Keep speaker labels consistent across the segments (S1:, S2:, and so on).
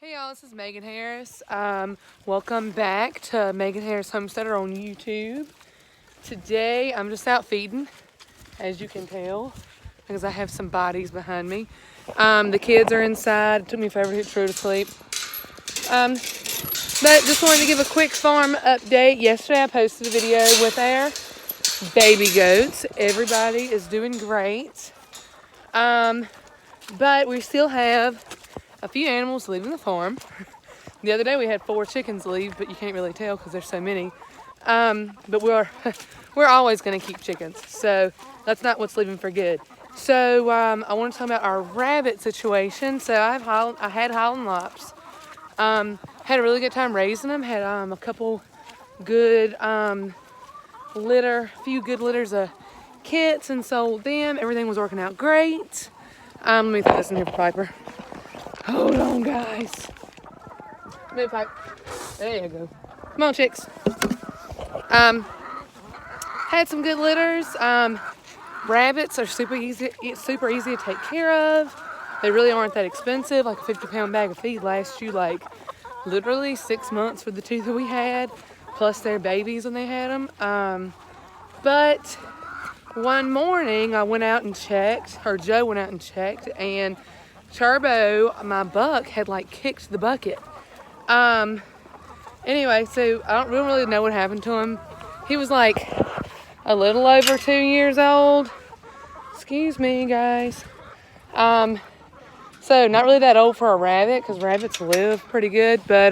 S1: Hey y'all, this is Megan Harris. Welcome back to Megan Harris Homesteader on YouTube. Today I'm just out feeding, as you can tell, because I have some bodies behind me. The kids are inside. It took me forever to get True to sleep. But just wanted to give a quick farm update. Yesterday I posted a video with our baby goats. Everybody is doing great. But we still have a few animals leaving the farm. The other day we had 4 chickens leave, but you can't really tell because there's so many. But we're always going to keep chickens, so that's not what's leaving for good. So I want to talk about our rabbit situation. So I had Highland Lops. Had a really good time raising them. Had a couple good few good litters of kits and sold them. Everything was working out great. Let me throw this in here for Piper. Hold on, guys. Move, Pipe. There you go. Come on, chicks. Had some good litters. Rabbits are super easy to take care of. They really aren't that expensive. Like a 50-pound bag of feed lasts you like literally 6 months for the 2 that we had, plus their babies when they had them. But one morning I went out and checked, or Joe went out and checked, and Turbo, my buck, had like kicked the bucket. Anyway, so I don't really know what happened to him. He was like a little over 2 years old. Excuse me, guys. So not really that old for a rabbit, because rabbits live pretty good. But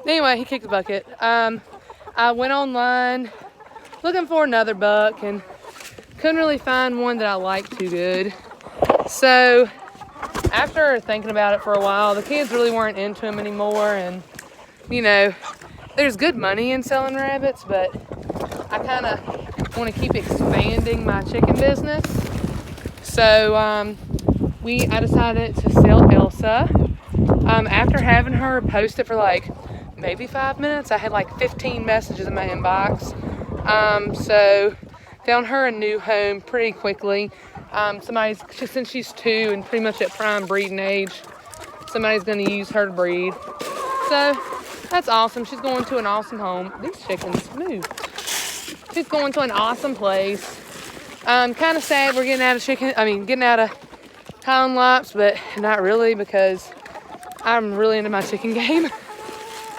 S1: anyway, he kicked the bucket. I went online looking for another buck and couldn't really find one that I liked too good. So after thinking about it for a while, the kids really weren't into them anymore. And, you know, there's good money in selling rabbits, but I kind of want to keep expanding my chicken business. So I decided to sell Elsa. After having her post it for like maybe 5 minutes, I had like 15 messages in my inbox. So found her a new home pretty quickly. Since she's 2 and pretty much at prime breeding age, somebody's going to use her to breed. So that's awesome. She's going to an awesome home. These chickens move. She's going to an awesome place. Kind of sad we're getting out of Highland Lops, but not really, because I'm really into my chicken game.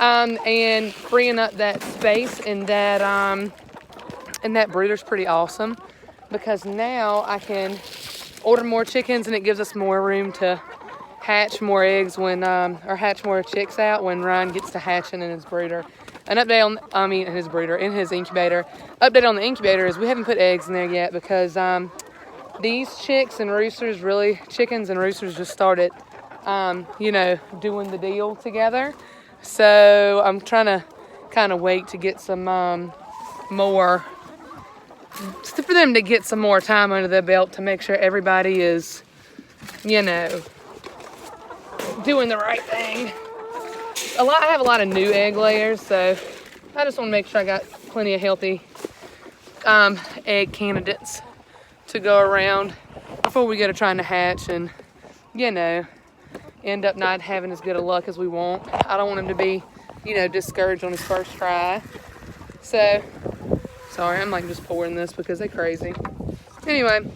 S1: And freeing up that space in that brooder's pretty awesome, because now I can order more chickens and it gives us more room to hatch more eggs or hatch more chicks out when Ryan gets to hatching in his brooder. An update in his incubator. Update on the incubator is we haven't put eggs in there yet, because these chickens and roosters just started, doing the deal together. So I'm trying to kind of wait to get some more, for them to get some more time under their belt to make sure everybody is, doing the right thing. I have a lot of new egg layers, so I just want to make sure I got plenty of healthy egg candidates to go around before we go to trying to hatch and, end up not having as good of luck as we want. I don't want him to be, discouraged on his first try. So, sorry, I'm like just pouring this because they're crazy. Anyway,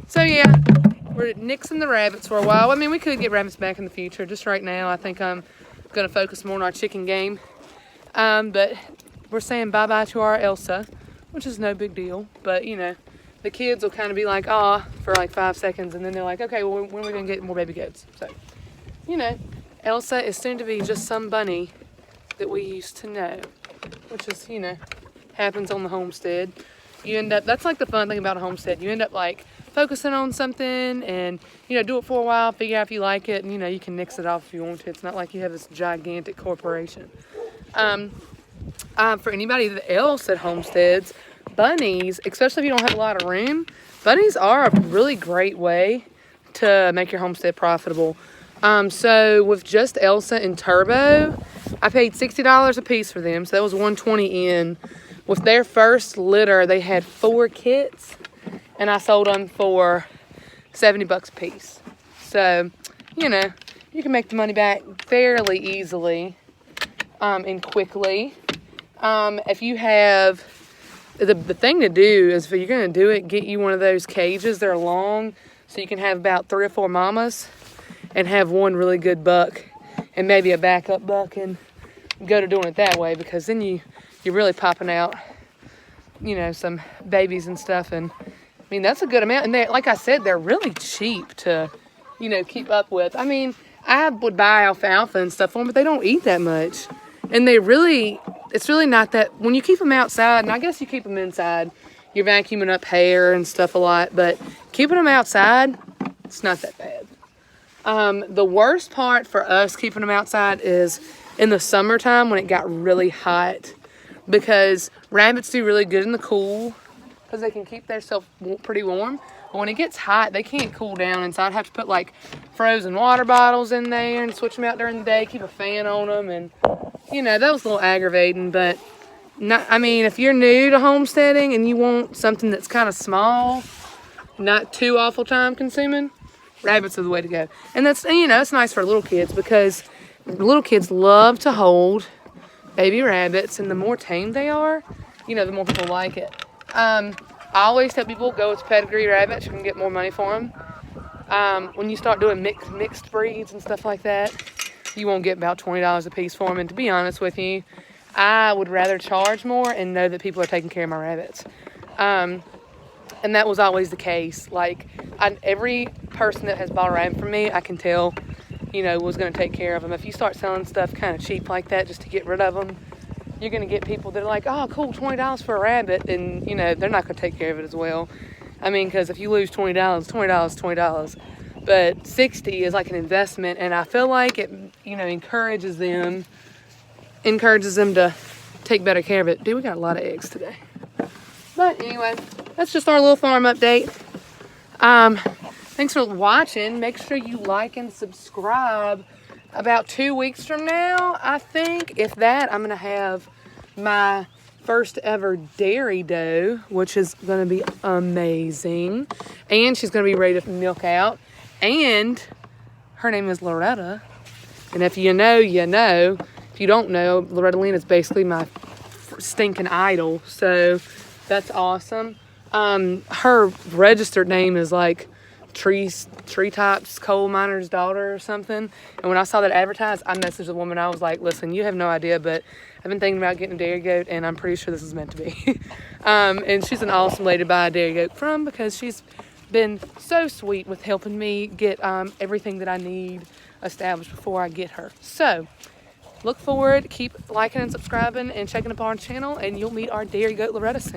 S1: so yeah, we're nixing the rabbits for a while. I mean, we could get rabbits back in the future. Just right now, I think I'm going to focus more on our chicken game. But we're saying bye-bye to our Elsa, which is no big deal. But, the kids will kind of be like, for like 5 seconds. And then they're like, okay, well, when are we going to get more baby goats? So, Elsa is soon to be just some bunny that we used to know, which is, happens on the homestead. You end up, that's like the fun thing about a homestead. You end up like focusing on something and, do it for a while, figure out if you like it, and, you can nix it off if you want to. It's not like you have this gigantic corporation. For anybody else that homesteads, bunnies, especially if you don't have a lot of room, bunnies are a really great way to make your homestead profitable. So with just Elsa and Turbo, I paid $60 a piece for them, so that was $120 in. With their first litter, they had 4 kits, and I sold them for $70 a piece. So, you're you can make the money back fairly easily and quickly. If you have, the thing to do is, if you're going to do it, get you one of those cages. They're long, so you can have about 3 or 4 mamas and have one really good buck and maybe a backup buck, and go to doing it that way, because then you're really popping out, you know, some babies and stuff. And I mean, that's a good amount. And they, like I said, they're really cheap to, you know, keep up with. I mean, I would buy alfalfa and stuff for them, but they don't eat that much. And it's really not that, when you keep them outside, and I guess you keep them inside, you're vacuuming up hair and stuff a lot, but keeping them outside, it's not that bad. The worst part for us keeping them outside is in the summertime when it got really hot, because rabbits do really good in the cool because they can keep themselves pretty warm. But when it gets hot, they can't cool down, and so I'd have to put like frozen water bottles in there and switch them out during the day, keep a fan on them, and you know, that was a little aggravating. But not, I mean, if you're new to homesteading and you want something that's kind of small, not too awful time consuming, rabbits are the way to go. And that's, you know, it's nice for little kids, because little kids love to hold baby rabbits, and the more tame they are, you know, the more people like it. I always tell people, go with pedigree rabbits. You can get more money for them. When you start doing mixed breeds and stuff like that, you won't get about $20 a piece for them. And to be honest with you, I would rather charge more and know that people are taking care of my rabbits. And that was always the case. Like, every person that has bought a rabbit from me, I can tell, you know, was going to take care of them. If you start selling stuff kind of cheap like that just to get rid of them, you're going to get people that are like, oh, cool, $20 for a rabbit, and, you know, they're not going to take care of it as well. I mean, because if you lose $20, $20. But $60 is like an investment, and I feel like it, you know, encourages them to take better care of it. Dude, we got a lot of eggs today. But anyway, that's just our little farm update. Thanks for watching. Make sure you like and subscribe. About 2 weeks from now, I think, if that, I'm going to have my first ever dairy doe, which is going to be amazing. And she's going to be ready to milk out. And her name is Loretta. And if you know, you know. If you don't know, Loretta Lynn is basically my stinking idol. So that's awesome. Her registered name is like Treetops Coal Miner's Daughter or something. And when I saw that advertised, I messaged the woman. I was like, listen, you have no idea, but I've been thinking about getting a dairy goat, and I'm pretty sure this is meant to be. And she's an awesome lady to buy a dairy goat from, because she's been so sweet with helping me get everything that I need established before I get her. So look forward, keep liking and subscribing and checking up our channel, and you'll meet our dairy goat Loretta soon.